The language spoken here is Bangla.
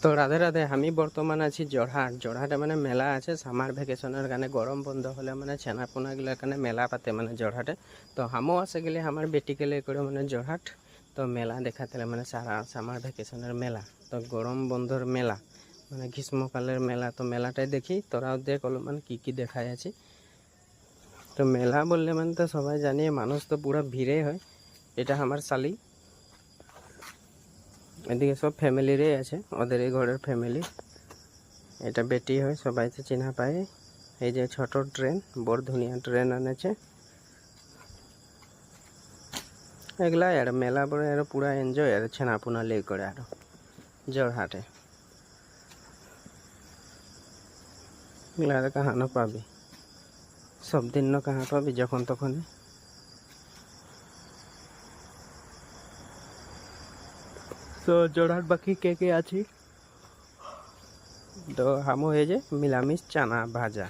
তো রাধে রাধে, আমি বর্তমান আছি জড়হাটে মানে মেলা আছে সামার ভ্যাকেশনের কারণে, গরম বন্ধ হলে মানে ছেনাপোনাগুলোর কারণে মেলা পাতে মানে জড়হাটে। তো হামও আছে গেলে আমার বেটিকে করে মানে জড়হাট, তো মেলা দেখাতে মানে সারা সামার ভ্যাকেশনের মেলা, তো গরম বন্ধর মেলা মানে গ্রীষ্মকালের মেলা। তো মেলাটাই দেখি, তোরাও দেখ মানে কি দেখায় আছে। তো মেলা বললে মানে তো সবাই জানি মানুষ তো পুরো ভিড়ে হয়। এটা আমার শালি, এদিকে সব ফ্যামিলিরই আছে, ওদের এই ঘরের ফ্যামিলি। এটা বেটি হয়, সবাই তো চিনা পায়। এই যে ছোট ট্রেন, বড় ধুনিয়া ট্রেন আনেছে এগুলা। আর মেলা পরে আর পুরা এনজয় আর ছেনাপুনা লে করে আর জড়হাটে এগুলা আর কাহানো পাবি, সব দিন ন কাহা পাবি, যখন তখন। তো জড়হাট বাকি কে আছি, তো হামো এই যে মিলামিশ চানা ভাজা।